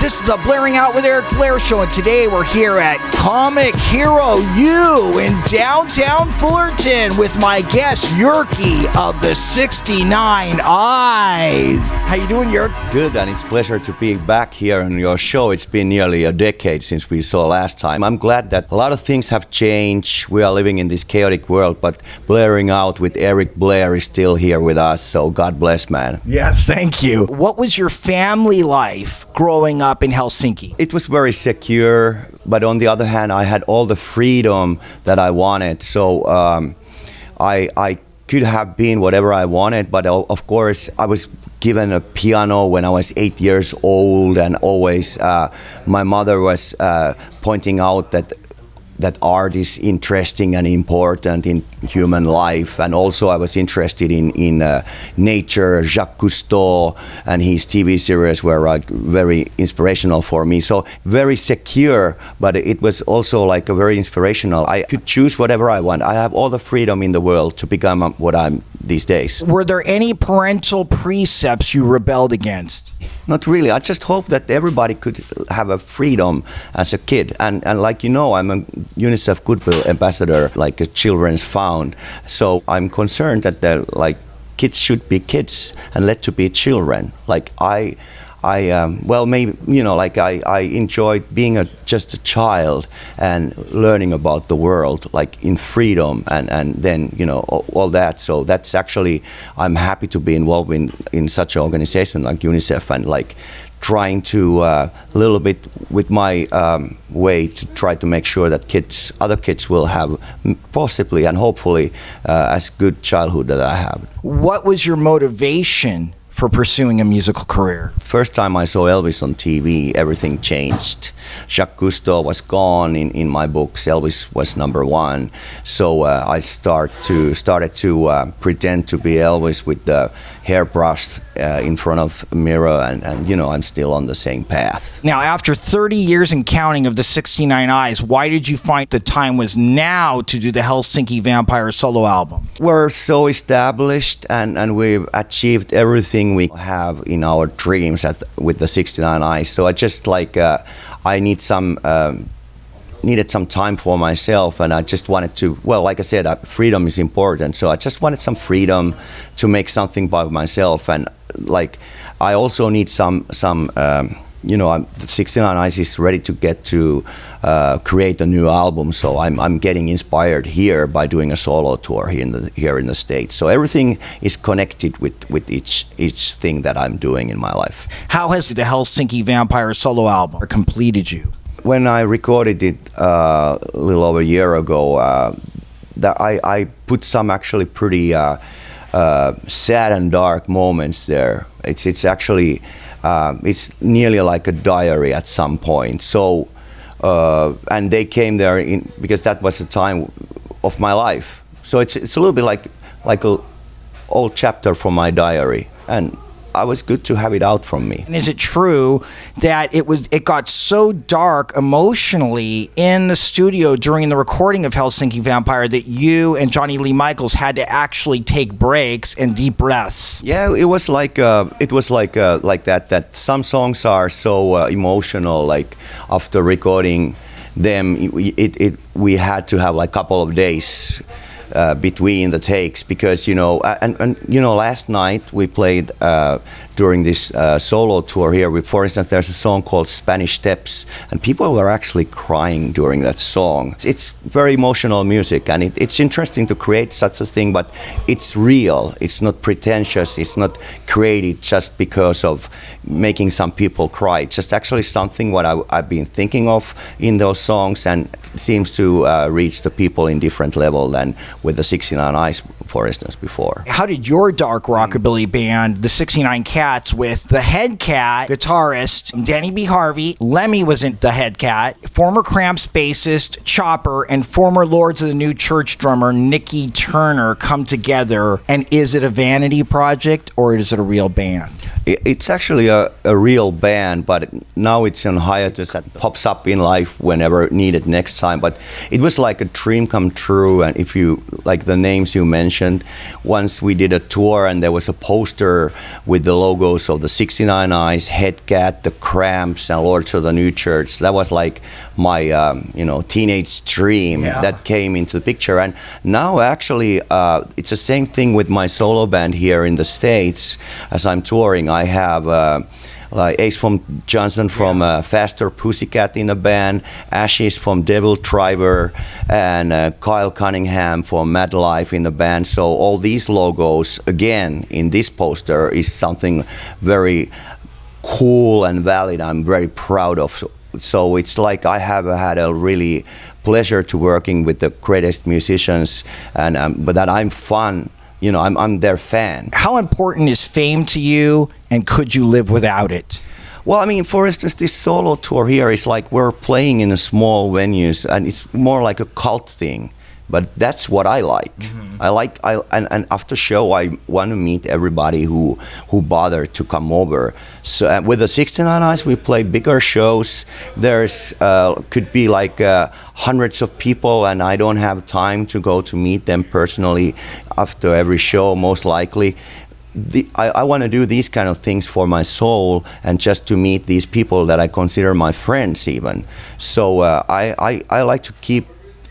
This is a Blairing Out with Eric Blair show, and today we're here at Comic Hero U in downtown Fullerton with my guest, Jyrki of the 69 Eyes. How you doing, Jyrki? Good, and it's a pleasure to be back here on your show. It's been nearly a decade since we saw last time. I'm glad that a lot of things have changed. We are living in this chaotic world, but Blairing Out with Eric Blair is still here with us, so God bless, man. Yes, thank you. What was your family life growing up in Helsinki? It was very secure, but on the other hand, I had all the freedom that I wanted. So I could have been whatever I wanted, but of course I was given a piano when I was 8 years old, and always my mother was pointing out that art is interesting and important in human life. And also I was interested in nature. Jacques Cousteau and his TV series were very inspirational for me. So very secure, but it was also like a very inspirational. I could choose whatever I want. I have all the freedom in the world to become what I'm these days. Were there any parental precepts you rebelled against? Not really. I just hope that everybody could have a freedom as a kid. And like you know, I'm a UNICEF Goodwill Ambassador, like a Children's Fund. So I'm concerned that kids should be kids and let to be children. Like I enjoyed being just a child and learning about the world, like in freedom and then, you know, all that. So that's actually, I'm happy to be involved in such an organization like UNICEF, and like trying to a little bit with my way to try to make sure that other kids will have possibly and hopefully as good childhood that I have. What was your motivation for pursuing a musical career? First time I saw Elvis on TV, everything changed. Jacques Cousteau was gone in my books. Elvis was number one. So I started to pretend to be Elvis with the hairbrush in front of a mirror, and you know, I'm still on the same path. Now, after 30 years and counting of the 69 Eyes, why did you find the time was now to do the Helsinki Vampire solo album? We're so established, and we've achieved everything we have in our dreams with the 69 Eyes. So I just I needed some time for myself, and I just wanted to, well, like I said, freedom is important. So I just wanted some freedom to make something by myself, and like I also need some you know, the 69 Eyes is ready to get to create a new album, so I'm getting inspired here by doing a solo tour here in the States. So everything is connected with each thing that I'm doing in my life. How has the Helsinki Vampire solo album completed you? When I recorded it a little over a year ago, I put some actually pretty sad and dark moments there. It's actually it's nearly like a diary at some point. So and they came there because that was the time of my life. So it's a little bit like a old chapter from my diary, and I was good to have it out from me. And is it true that it got so dark emotionally in the studio during the recording of Helsinki Vampire that you and Johnny Lee Michaels had to actually take breaks and deep breaths? Yeah, it was like that. That some songs are so emotional. Like after recording them, we had to have like a couple of days between the takes, because you know, and you know, last night we played during this solo tour here. For instance, there's a song called Spanish Steps, and people were actually crying during that song. It's very emotional music, and it's interesting to create such a thing, but it's real. It's not pretentious. It's not created just because of making some people cry. It's just actually something what I've been thinking of in those songs, and it seems to reach the people in different level than with the 69 Eyes, for instance, before. How did your dark rockabilly band, the 69 Cats, with the head cat guitarist Danny B. Harvey, Lemmy was in the head cat, former Cramps bassist Chopper, and former Lords of the New Church drummer Nicky Turner come together? And is it a vanity project or is it a real band? It's actually a real band, but now it's on hiatus that pops up in life whenever needed next time. But it was like a dream come true. And if you, like the names you mentioned, once we did a tour and there was a poster with the logos of the 69 Eyes, Headcat, the Cramps, and Lords of the New Church. That was like my, teenage dream that came into the picture. And now actually, it's the same thing with my solo band here in the States. As I'm touring, I have Ace from Johnson from Faster Pussycat in the band, Ashes from Devil Driver, and Kyle Cunningham from Mad Life in the band. So all these logos, again, in this poster is something very cool and valid. I'm very proud of. So it's like I have had a really pleasure to working with the greatest musicians, and but that I'm fun. I'm their fan. How important is fame to you, and could you live without it? Well, I mean, for instance, this solo tour here is like we're playing in a small venues, and it's more like a cult thing. But that's what I like. Mm-hmm. And after show, I want to meet everybody who bothered to come over. So with the 69 Eyes, we play bigger shows. There's could be like hundreds of people, and I don't have time to go to meet them personally after every show, most likely. I want to do these kind of things for my soul and just to meet these people that I consider my friends even. So I like to keep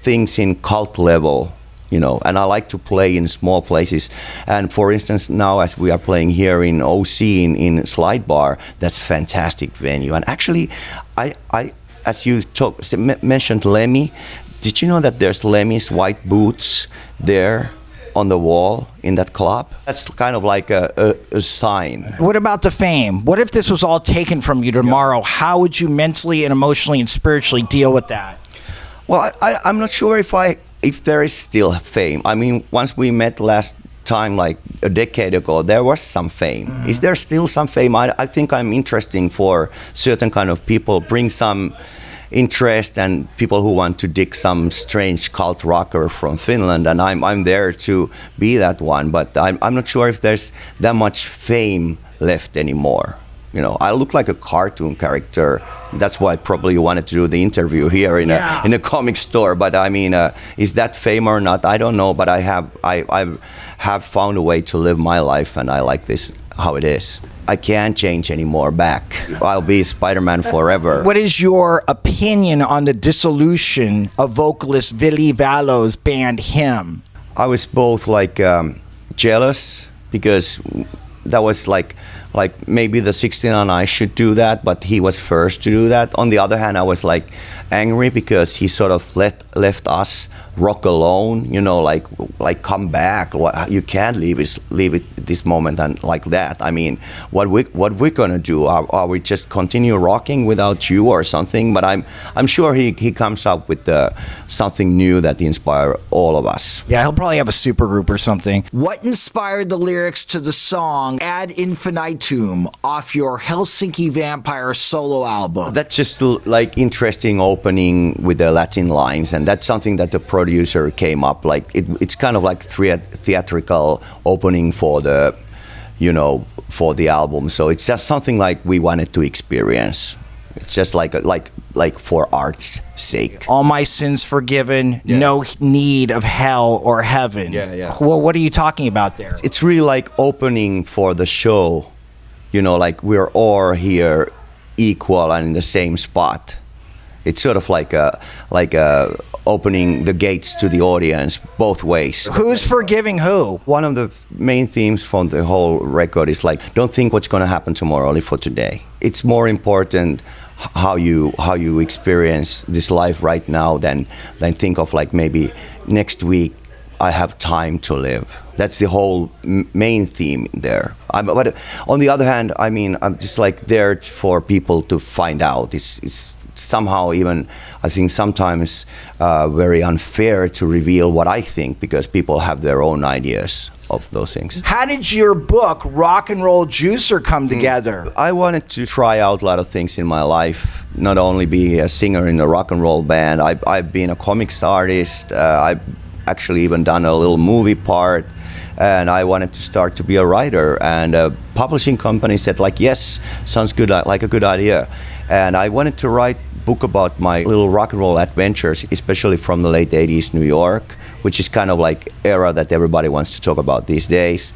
things in cult level, and I like to play in small places. And for instance, now as we are playing here in OC in Slide Bar, that's a fantastic venue. And actually, I as you mentioned Lemmy, did you know that there's Lemmy's white boots there on the wall in that club? That's kind of like a sign. What about the fame? What if this was all taken from you tomorrow? How would you mentally and emotionally and spiritually deal with that? Well, I'm not sure if there is still fame. I mean, once we met last time, like a decade ago, there was some fame. Mm-hmm. Is there still some fame? I think I'm interesting for certain kind of people, bring some interest, and people who want to dig some strange cult rocker from Finland, and I'm there to be that one. But I'm not sure if there's that much fame left anymore. I look like a cartoon character. That's why probably you wanted to do the interview here in a comic store. But I mean, is that fame or not? I don't know. But I have found a way to live my life, and I like this how it is. I can't change anymore back. I'll be Spider-Man forever. What is your opinion on the dissolution of vocalist Ville Valo's band Him? I was both like jealous because that was like maybe the 69 Eyes should do that, but he was first to do that. On the other hand, I was like angry because he sort of left us rock alone, like come back. You can't leave it this moment and like that. I mean, what we're gonna do? Are we just continue rocking without you or something? But I'm sure he comes up with something new that inspire all of us. Yeah, he'll probably have a super group or something. What inspired the lyrics to the song Ad Infinitum off your Helsinki Vampire solo album? That's just like interesting opening with the Latin lines, and that's something that the producer came up like. It's kind of like theatrical opening for the album. So it's just something like we wanted to experience. It's just like for art's sake. All my sins forgiven, no need of hell or heaven. Yeah. Well, what are you talking about there? It's really like opening for the show. Like we're all here equal and in the same spot. It's sort of like a opening the gates to the audience both ways. Who's forgiving who? One of the main themes from the whole record is like, don't think what's going to happen tomorrow, only for today. It's more important how you experience this life right now than think of like maybe next week I have time to live. That's the whole main theme there. But on the other hand, I mean, I'm just like there for people to find out. It's somehow even, I think sometimes very unfair to reveal what I think because people have their own ideas of those things. How did your book, Rock and Roll Juicer, come together? I wanted to try out a lot of things in my life, not only be a singer in a rock and roll band. I've been a comics artist. I've actually even done a little movie part. and I wanted to start to be a writer. And a publishing company said, like, yes, sounds good, like a good idea. And I wanted to write a book about my little rock and roll adventures, especially from the late 80s New York, which is kind of like era that everybody wants to talk about these days.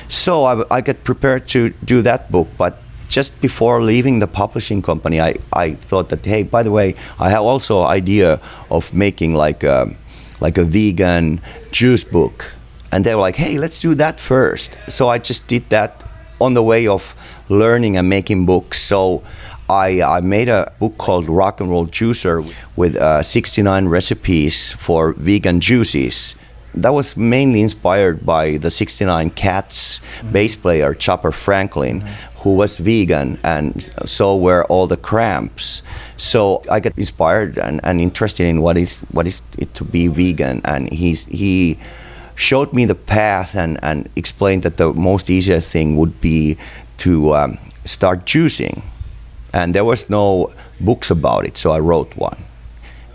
So I got prepared to do that book, but just before leaving the publishing company, I thought that, hey, by the way, I have also an idea of making like a vegan juice book. And they were like, hey, let's do that first. So I just did that on the way of learning and making books. So I made a book called Rock and Roll Juicer with 69 recipes for vegan juices. That was mainly inspired by the 69 Cats bass player Chopper Franklin, who was vegan, and so were all the Cramps. So I got inspired and interested in what is it to be vegan, and he showed me the path and explained that the most easiest thing would be to start juicing. And there was no books about it, so I wrote one.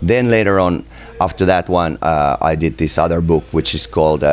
Then later on, after that one, I did this other book, which is called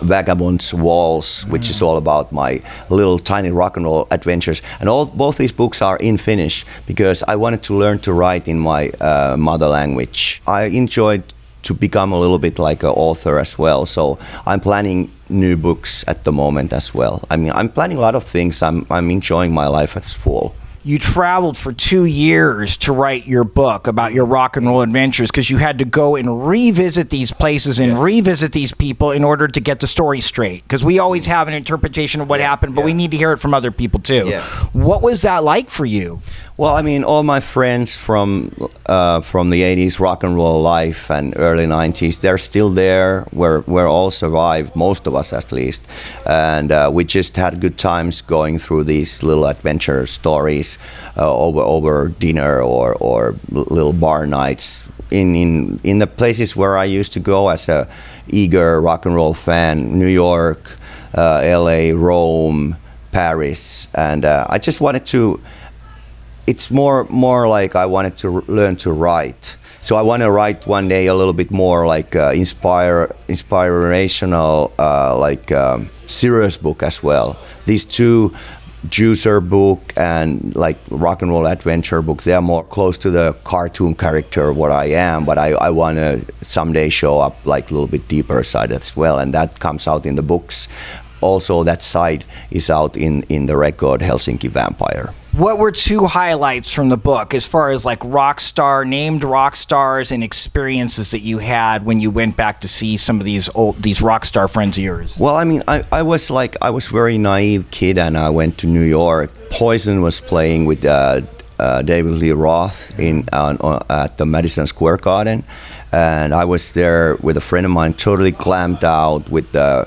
Vagabond's Waltz, which is all about my little tiny rock and roll adventures. And both these books are in Finnish because I wanted to learn to write in my mother language. I enjoyed to become a little bit like an author as well. So I'm planning new books at the moment as well. I mean, I'm planning a lot of things. I'm enjoying my life as full. You traveled for 2 years to write your book about your rock and roll adventures because you had to go and revisit these places and revisit these people in order to get the story straight. Because we always have an interpretation of what happened, but we need to hear it from other people too. Yeah. What was that like for you? Well, I mean, all my friends from the 80s rock and roll life and early 90s, they're still there. We're all survived, most of us at least. And we just had good times going through these little adventure stories over dinner or little bar nights in the places where I used to go as a eager rock and roll fan: New York, LA, Rome, Paris. And I just wanted to. It's more like I wanted to learn to write. So I want to write one day a little bit more like inspirational, serious book as well. These two, juicer book and like rock and roll adventure books, they are more close to the cartoon character what I am, but I want to someday show up like a little bit deeper side as well, and that comes out in the books. Also, that side is out in the record Helsinki Vampire. What were two highlights from the book as far as like named rock stars and experiences that you had when you went back to see some of these rock star friends of yours? Well, I mean, I was very naive kid, and I went to New York. Poison was playing with David Lee Roth at the Madison Square Garden, and I was there with a friend of mine, totally glammed out with the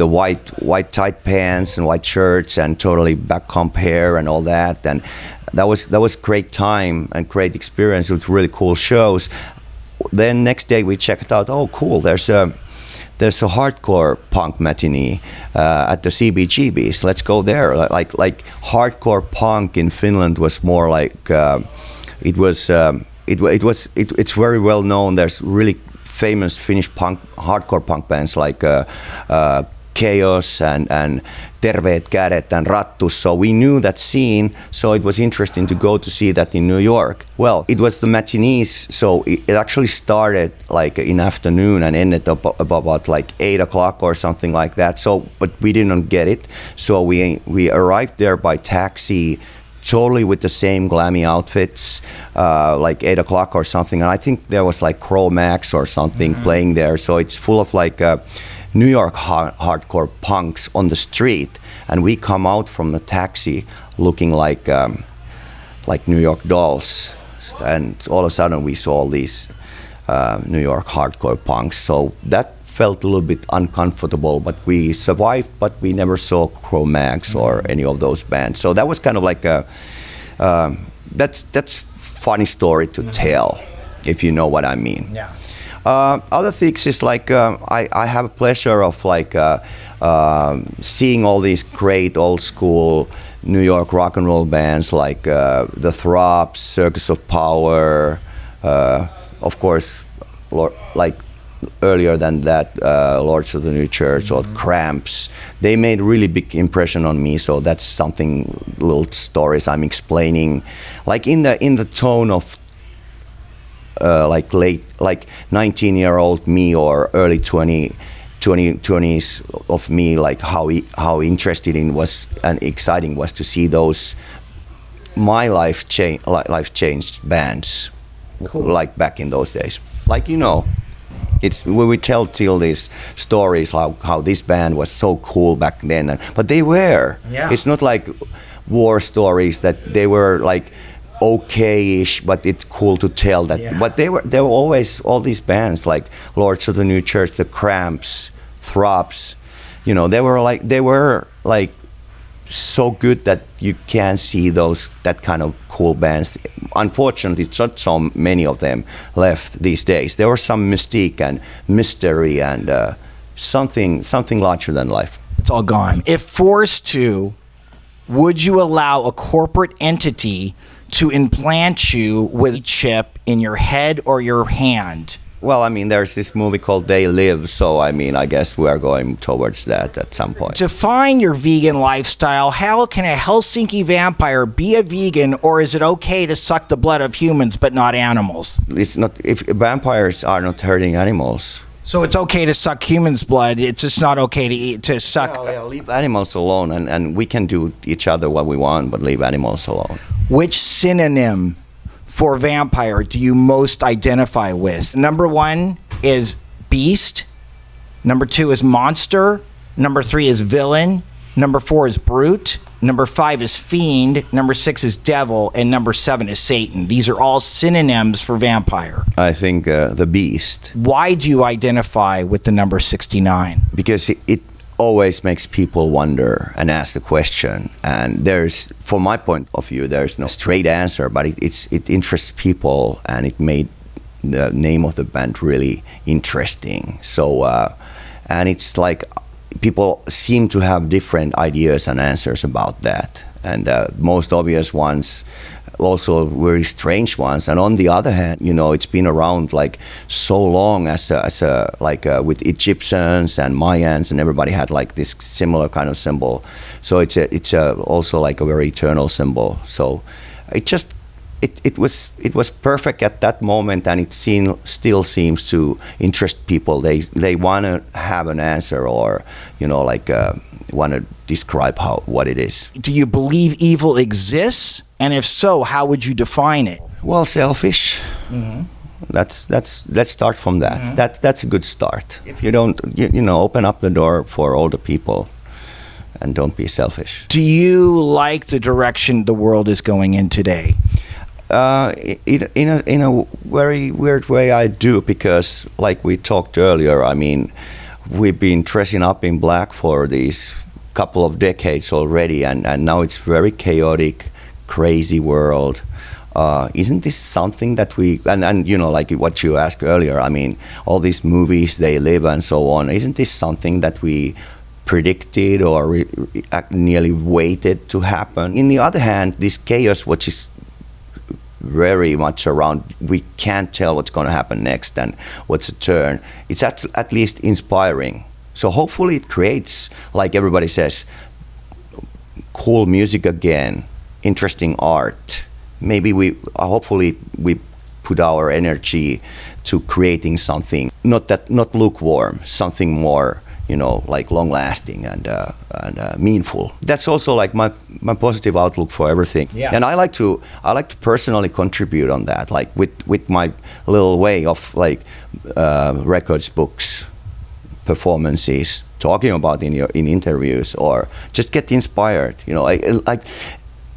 white tight pants and white shirts and totally back comb hair and all that, and that was great time and great experience with really cool shows. Then next day we checked out, oh cool, there's a hardcore punk matinee at the CBGBs. Let's go there. Like hardcore punk in Finland was more like it's very well known. There's really famous Finnish hardcore punk bands like Chaos and Terveet Kädet and Rattus. So we knew that scene, so it was interesting to go to see that in New York. Well, it was the matinees, so it actually started like in afternoon and ended up about like 8 o'clock or something like that. So, but we didn't get it. So we arrived there by taxi, totally with the same glammy outfits, like 8 o'clock or something. And I think there was like Cro-Max or something playing there. So it's full of like New York hardcore punks on the street. And we come out from the taxi looking like New York Dolls. And all of a sudden we saw all these New York hardcore punks. So that felt a little bit uncomfortable, but we survived, but we never saw Cro-Max or any of those bands. So that was kind of like that's funny story to tell, if you know what I mean. Yeah. Other things is like I have a pleasure of like seeing all these great old school New York rock and roll bands like the Throbs, Circus of Power, of course, like earlier than that, Lords of the New Church or Cramps, they made really big impression on me. So that's something, little stories I'm explaining, like in the tone of like 19-year-old me or early 20s of me, like how interested in was and exciting was to see those my life changed bands. Cool. Like back in those days, like it's when we tell these stories how this band was so cool back then, but they were. Yeah. It's not like war stories that they were like okay-ish, but it's cool to tell that. Yeah. But they were always all these bands like Lords of the New Church, the Cramps, Throbs. They were like so good that you can't see that kind of cool bands. Unfortunately, it's not so many of them left these days. There was some mystique and mystery and something larger than life. It's all gone. If forced to, would you allow a corporate entity to implant you with a chip in your head or your hand? Well, I mean, there's this movie called They Live, so I mean, I guess we are going towards that at some point. Define your vegan lifestyle. How can a Helsinki vampire be a vegan, or is it okay to suck the blood of humans but not animals? It's not. If vampires are not hurting animals. So it's okay to suck humans' blood. It's just not okay to suck. Yeah, leave animals alone, and we can do each other what we want, but leave animals alone. Which synonym for vampire do you most identify with? Number 1 is beast. Number 2 is monster. Number 3 is villain. Number 4 is brute. Number 5 is fiend. Number 6 is devil. And number 7 is Satan. These are all synonyms for vampire. I think the beast. Why do you identify with the number 69? Because it always makes people wonder and ask the question, and from my point of view, there's no straight answer, but it interests people, and it made the name of the band really interesting. So and it's like people seem to have different ideas and answers about that, and most obvious ones, also very strange ones. And on the other hand, it's been around like so long as a with Egyptians and Mayans, and everybody had like this similar kind of symbol. So it's also like a very eternal symbol. So it was perfect at that moment, and it still seems to interest people. They want to have an answer, or want to describe what it is. Do you believe evil exists? And if so, how would you define it? Well, selfish. Mm-hmm. Let's start from that. Mm-hmm. That's a good start. If you don't, open up the door for older people, and don't be selfish. Do you like the direction the world is going in today? In a very weird way, I do, because like we talked earlier, I mean, we've been dressing up in black for these couple of decades already, and now it's very chaotic, crazy world. Isn't this something that we and like what you asked earlier, I mean, all these movies, They Live and so on, isn't this something that we predicted or nearly waited to happen? In the other hand, this chaos, which is very much around, we can't tell what's going to happen next and what's a turn, it's at least inspiring. So hopefully it creates, like everybody says, cool music again, interesting art. Maybe hopefully we put our energy to creating something not lukewarm, something more, like long lasting and meaningful. That's also like my positive outlook for everything. Yeah. And I like to personally contribute on that, like with my little way of like records, books, performances, talking about in interviews, or just get inspired. Like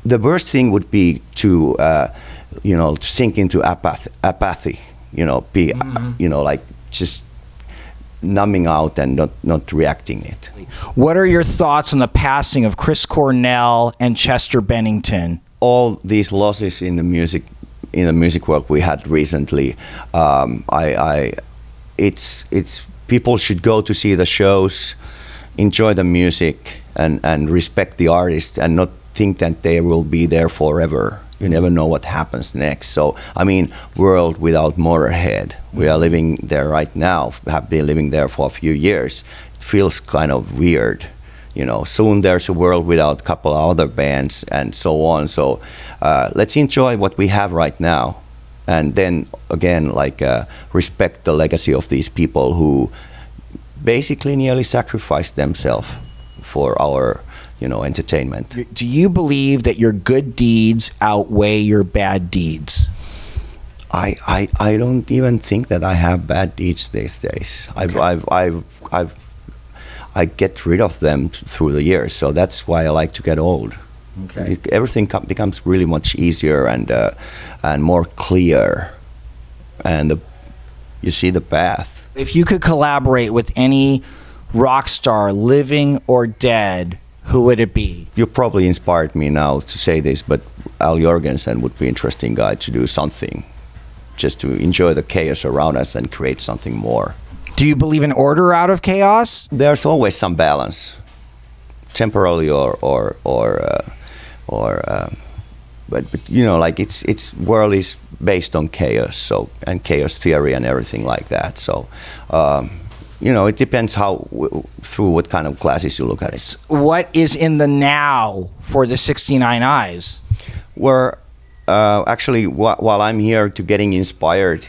the worst thing would be to sink into apathy. Be like just numbing out and not reacting it. What are your thoughts on the passing of Chris Cornell and Chester Bennington? All these losses in the music world we had recently, it's people should go to see the shows, enjoy the music, and respect the artist, and not think that they will be there forever. You never know what happens next. So, I mean, world without Motorhead. We are living there right now, have been living there for a few years. It feels kind of weird. You know, soon there's a world without a couple of other bands and so on. So let's enjoy what we have right now. And then, again, like respect the legacy of these people who basically nearly sacrificed themselves for our entertainment. Do you believe that your good deeds outweigh your bad deeds? I don't even think that I have bad deeds these days. Okay. I get rid of them through the years, so that's why I like to get old. Okay. Everything becomes really much easier and more clear, and you see the path. If you could collaborate with any rock star, living or dead, who would it be? You probably inspired me now to say this, but Al Jorgensen would be an interesting guy to do something, just to enjoy the chaos around us and create something more. Do you believe in order out of chaos? There's always some balance, temporarily but like it's world is based on chaos, so, and chaos theory and everything like that. So. It depends through what kind of glasses you look at it. What is in the now for the 69 Eyes? We're actually, while I'm here to getting inspired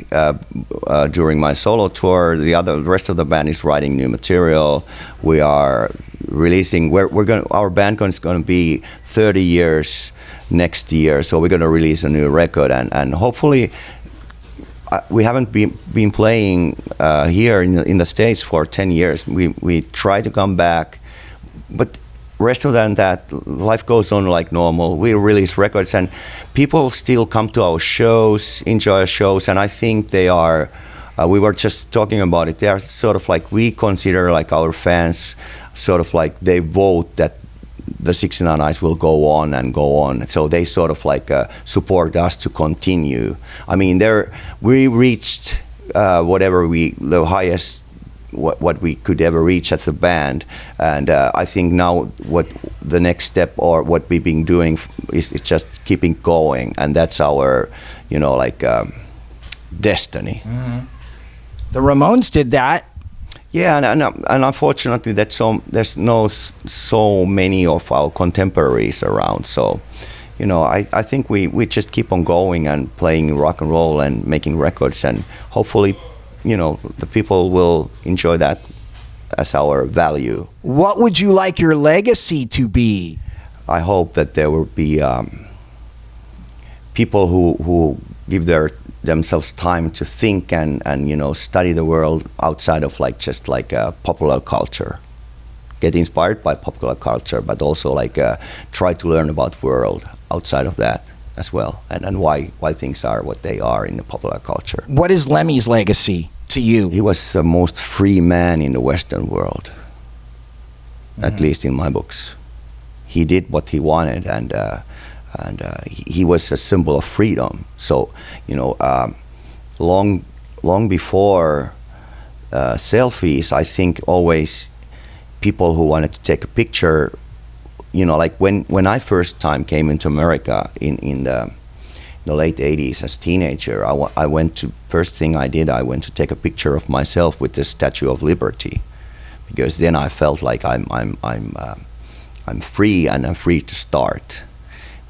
during my solo tour, the rest of the band is writing new material. We are releasing. Our band is going to be 30 years next year, so we're going to release a new record and hopefully. We haven't been playing here in the States for 10 years. We try to come back, but rest of that, life goes on like normal. We release records, and people still come to our shows, enjoy our shows, and I think they are. We were just talking about it. They are sort of like we consider like our fans, sort of like they vote that the 69 Eyes will go on and go on. So they sort of like support us to continue. I mean, we reached the highest what we could ever reach as a band, and I think now what the next step or what we've been doing is just keeping going, and that's our destiny. Mm-hmm. The Ramones did that. Yeah, and unfortunately, there's no so many of our contemporaries around. So, I think we just keep on going and playing rock and roll and making records, and hopefully, the people will enjoy that as our value. What would you like your legacy to be? I hope that there will be people who give themselves time to think and study the world outside of just popular culture, get inspired by popular culture, but also try to learn about world outside of that as well, and why things are what they are in the popular culture. What is Lemmy's legacy to you? He was the most free man in the Western world, at least in my books. He did what he wanted, and he was a symbol of freedom. So, long before selfies, I think always people who wanted to take a picture, when I first time came into America in the late 80s as a teenager, I went to, first thing I did, I went to take a picture of myself with the Statue of Liberty, because then I felt like I'm free and I'm free to start.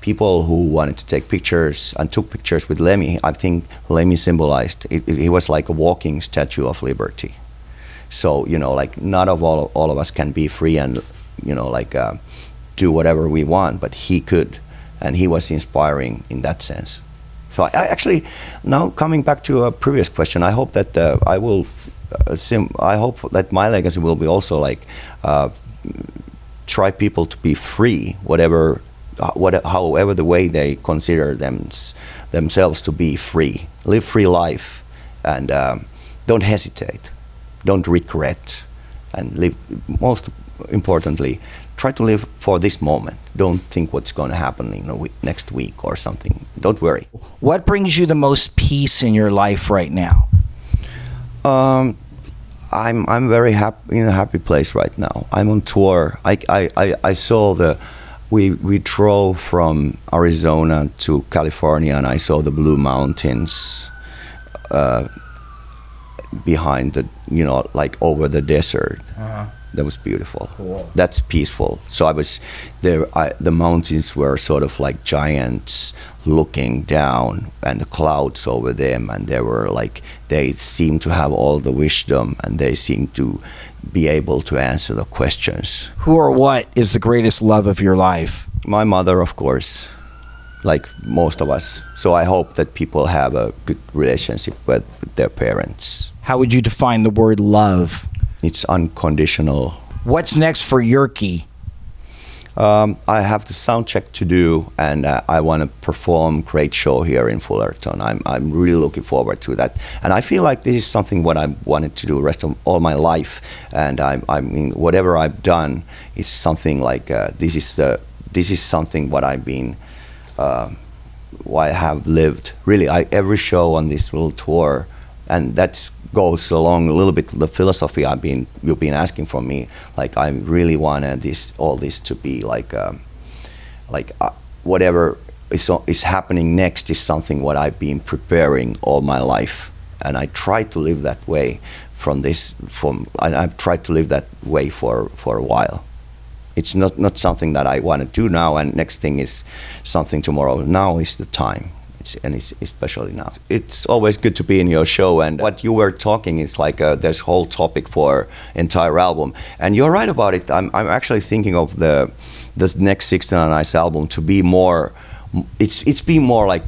People who wanted to take pictures and took pictures with Lemmy, I think Lemmy symbolized, he was like a walking Statue of Liberty. So, not all of us can be free and, do whatever we want, but he could, and he was inspiring in that sense. So I actually, now coming back to a previous question, I hope that I hope that my legacy will be also try people to be free, however the way they consider themselves to be free. Live free life, and don't hesitate, don't regret, and live. Most importantly, try to live for this moment. Don't think what's going to happen next week or something. Don't worry. What brings you the most peace in your life right now? I'm very happy in a happy place right now. I'm on tour. I saw We drove from Arizona to California, and I saw the Blue Mountains behind the, like over the desert. That was beautiful. Cool. That's peaceful. So I was there. The mountains were sort of like giants looking down, and the clouds over them, and they seemed to have all the wisdom, and they seemed to be able to answer the questions. Who or what is the greatest love of your life? My mother, of course, like most of us. So I hope that people have a good relationship with their parents. How would you define the word love? It's unconditional. What's next for Jyrki? I have the sound check to do, and I want to perform great show here in Fullerton. I'm really looking forward to that, and I feel like this is something what I wanted to do the rest of all my life. And I mean, whatever I've done is something like this is something what I've been, what I have lived. Really, every show on this little tour, and that's goes along a little bit the philosophy you've been asking from me. Like I really wanted all this to be like whatever is happening next is something what I've been preparing all my life, and I try to live that way and I've tried to live that way for a while. It's not something that I want to do now and next thing is something tomorrow. Now is the time. It's especially now. It's always good to be in your show, and what you were talking is like this whole topic for entire album, and you're right about it. I'm actually thinking of this next 16 Nights album to be more. It's been more like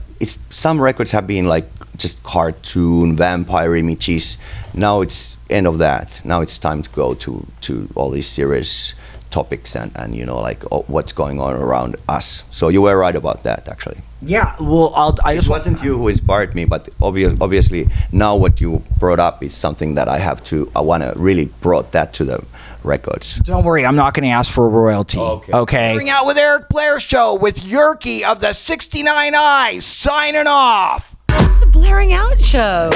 some records have been like just cartoon vampire images. Now it's end of that. Now it's time to go to all these serious topics and like what's going on around us. So you were right about that actually. Yeah, well, It wasn't you who inspired me, but obviously now what you brought up is something that I want to really brought that to the records. Don't worry, I'm not going to ask for a royalty. Okay. Bring out with Eric Blair show with Jyrki of the 69 Eyes signing off. The Blairing Out Show.